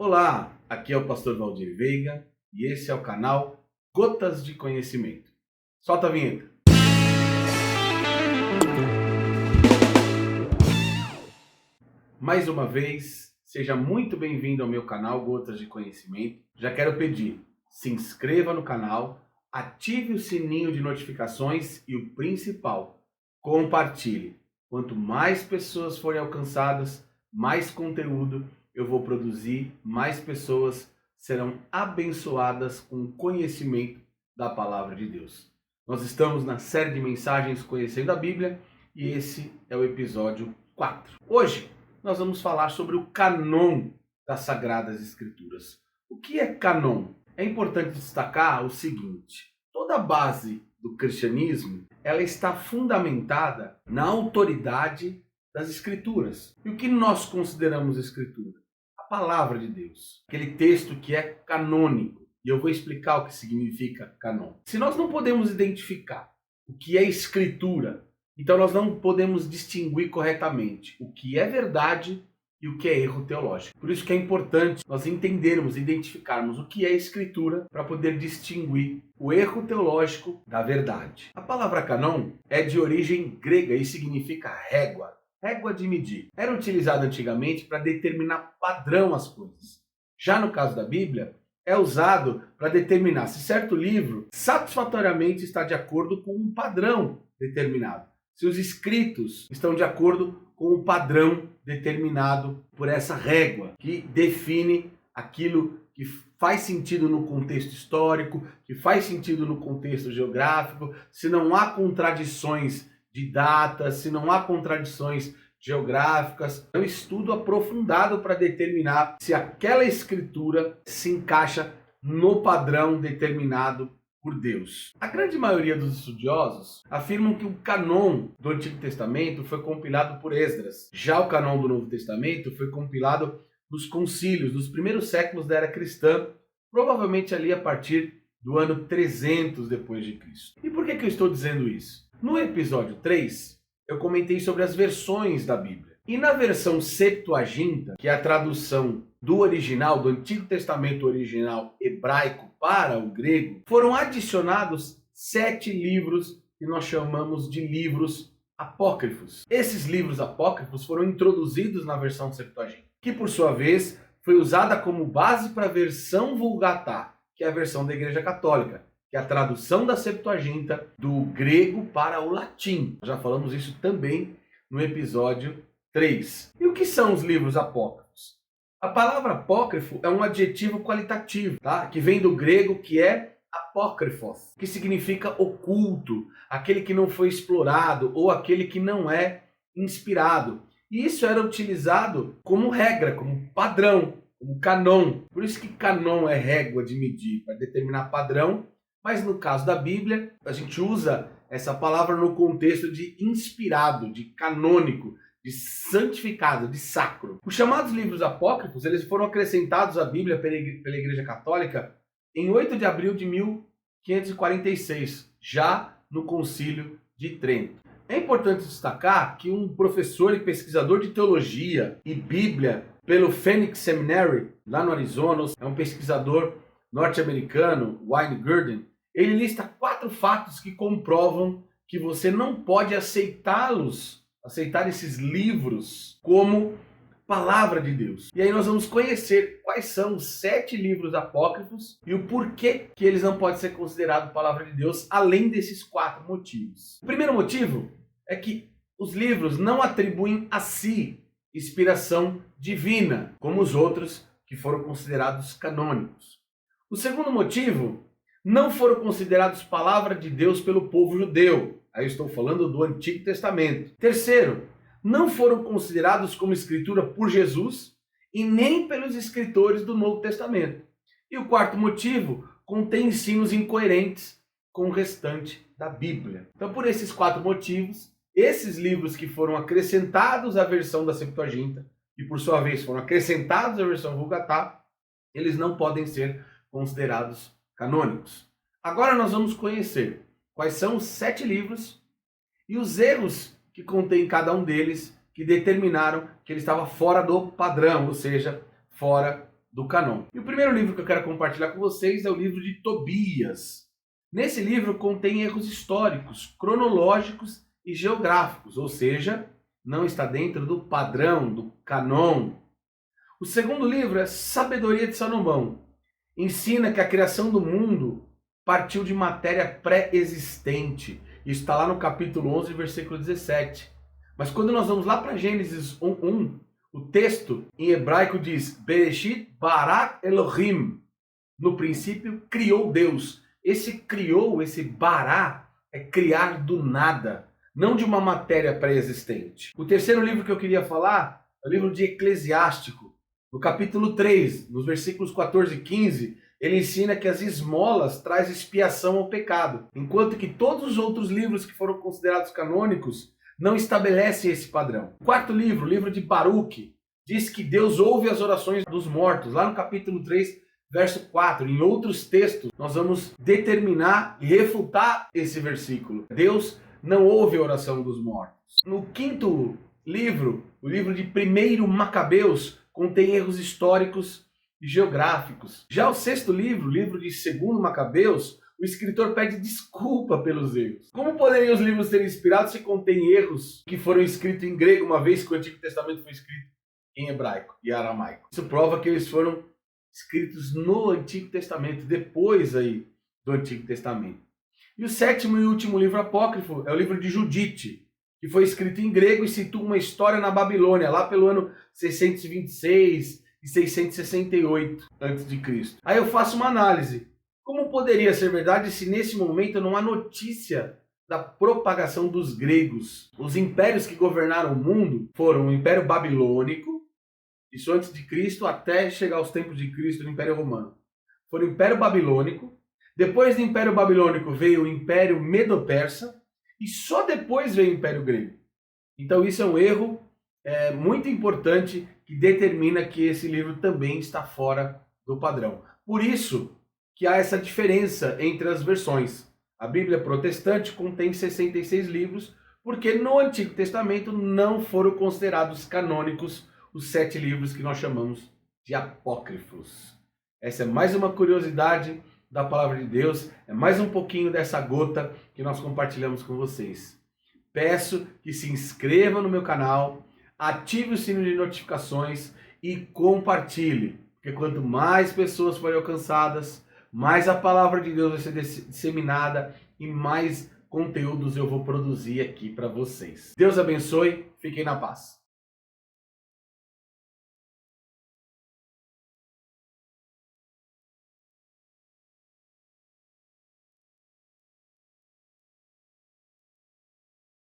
Olá, aqui é o pastor Valdir Veiga e esse é o canal Gotas de Conhecimento. Solta a vinheta. Mais uma vez, seja muito bem-vindo ao meu canal Gotas de Conhecimento. Já quero pedir, se inscreva no canal, ative o sininho de notificações e o principal, compartilhe. Quanto mais pessoas forem alcançadas, mais conteúdo eu vou produzir, mais pessoas serão abençoadas com o conhecimento da palavra de Deus. Nós estamos na série de mensagens Conhecendo a Bíblia e esse é o episódio 4. Hoje nós vamos falar sobre o cânon das Sagradas Escrituras. O que é cânon? É importante destacar o seguinte: toda a base do cristianismo ela está fundamentada na autoridade das Escrituras. E o que nós consideramos Escritura? A palavra de Deus, aquele texto que é canônico. E eu vou explicar o que significa cânon. Se nós não podemos identificar o que é Escritura, então nós não podemos distinguir corretamente o que é verdade e o que é erro teológico. Por isso que é importante nós entendermos, identificarmos o que é Escritura para poder distinguir o erro teológico da verdade. A palavra cânon é de origem grega e significa régua. Régua de medir. Era utilizada antigamente para determinar padrão às coisas. Já no caso da Bíblia, é usado para determinar se certo livro satisfatoriamente está de acordo com um padrão determinado. Se os escritos estão de acordo com um padrão determinado por essa régua, que define aquilo que faz sentido no contexto histórico, que faz sentido no contexto geográfico, se não há contradições de datas, se não há contradições geográficas. É um estudo aprofundado para determinar se aquela escritura se encaixa no padrão determinado por Deus. A grande maioria dos estudiosos afirmam que o cânon do Antigo Testamento foi compilado por Esdras. Já o cânon do Novo Testamento foi compilado nos concílios dos primeiros séculos da era cristã, provavelmente ali a partir do ano 300 depois de Cristo. E por que eu estou dizendo isso? No episódio 3, eu comentei sobre as versões da Bíblia. E na versão Septuaginta, que é a tradução do original, do Antigo Testamento original hebraico para o grego, foram adicionados 7 livros que nós chamamos de livros apócrifos. Esses livros apócrifos foram introduzidos na versão Septuaginta, que por sua vez foi usada como base para a versão Vulgata, que é a versão da Igreja Católica, que é a tradução da Septuaginta do grego para o latim. Já falamos isso também no episódio 3. E o que são os livros apócrifos? A palavra apócrifo é um adjetivo qualitativo, tá? Que vem do grego, que é apócrifos, que significa oculto, aquele que não foi explorado ou aquele que não é inspirado. E isso era utilizado como regra, como padrão, como cânon. Por isso que cânon é régua de medir, para determinar padrão. Mas no caso da Bíblia, a gente usa essa palavra no contexto de inspirado, de canônico, de santificado, de sacro. Os chamados livros apócrifos, eles foram acrescentados à Bíblia pela Igreja Católica em 8 de abril de 1546, já no Concílio de Trento. É importante destacar que um professor e pesquisador de teologia e Bíblia pelo Phoenix Seminary, lá no Arizona, é um pesquisador norte-americano, Wayne Grudem, ele lista 4 fatos que comprovam que você não pode aceitar esses livros como palavra de Deus. E aí nós vamos conhecer quais são os 7 livros apócrifos e o porquê que eles não podem ser considerados palavra de Deus, além desses 4 motivos. O primeiro motivo é que os livros não atribuem a si inspiração divina, como os outros que foram considerados canônicos. O segundo motivo, não foram considerados palavra de Deus pelo povo judeu. Aí eu estou falando do Antigo Testamento. Terceiro, não foram considerados como escritura por Jesus e nem pelos escritores do Novo Testamento. E o quarto motivo, contém ensinos incoerentes com o restante da Bíblia. Então, por esses 4 motivos, esses livros que foram acrescentados à versão da Septuaginta e por sua vez foram acrescentados à versão Vulgata, eles não podem ser considerados canônicos. Agora nós vamos conhecer quais são os 7 livros e os erros que contém cada um deles que determinaram que ele estava fora do padrão, ou seja, fora do Cânon. E o primeiro livro que eu quero compartilhar com vocês é o livro de Tobias. Nesse livro contém erros históricos, cronológicos e geográficos, ou seja, não está dentro do padrão, do Cânon. O segundo livro é Sabedoria de Salomão. Ensina que a criação do mundo partiu de matéria pré-existente. Isso está lá no capítulo 11, versículo 17. Mas quando nós vamos lá para Gênesis 1:1, o texto em hebraico diz Bereshit bara Elohim. No princípio criou Deus. Esse criou, esse bará, é criar do nada, não de uma matéria pré-existente. O terceiro livro que eu queria falar é o livro de Eclesiástico. No capítulo 3, nos versículos 14 e 15, ele ensina que as esmolas trazem expiação ao pecado, enquanto que todos os outros livros que foram considerados canônicos não estabelecem esse padrão. O quarto livro, o livro de Baruque, diz que Deus ouve as orações dos mortos. Lá no capítulo 3, verso 4, em outros textos, nós vamos determinar e refutar esse versículo. Deus não ouve a oração dos mortos. No quinto livro, o livro de 1 Macabeus, contém erros históricos e geográficos. Já o sexto livro, o livro de 2 Macabeus, o escritor pede desculpa pelos erros. Como poderiam os livros ser inspirados se contém erros que foram escritos em grego, uma vez que o Antigo Testamento foi escrito em hebraico e aramaico? Isso prova que eles foram escritos no Antigo Testamento, depois aí do Antigo Testamento. E o sétimo e último livro apócrifo é o livro de Judite, que foi escrito em grego e situa uma história na Babilônia, lá pelo ano 626 e 668 a.C. Aí eu faço uma análise. Como poderia ser verdade se nesse momento não há notícia da propagação dos gregos? Os impérios que governaram o mundo foram o Império Babilônico, isso antes de Cristo, até chegar aos tempos de Cristo, no Império Romano. Foi o Império Babilônico, depois do Império Babilônico veio o Império Medo-Persa, e só depois veio o Império Grego. Então isso é um erro muito importante que determina que esse livro também está fora do padrão. Por isso que há essa diferença entre as versões. A Bíblia protestante contém 66 livros, porque no Antigo Testamento não foram considerados canônicos os 7 livros que nós chamamos de apócrifos. Essa é mais uma curiosidade da palavra de Deus, é mais um pouquinho dessa gota que nós compartilhamos com vocês. Peço que se inscreva no meu canal, ative o sino de notificações e compartilhe, porque quanto mais pessoas forem alcançadas, mais a palavra de Deus vai ser disseminada e mais conteúdos eu vou produzir aqui para vocês. Deus abençoe, fiquem na paz.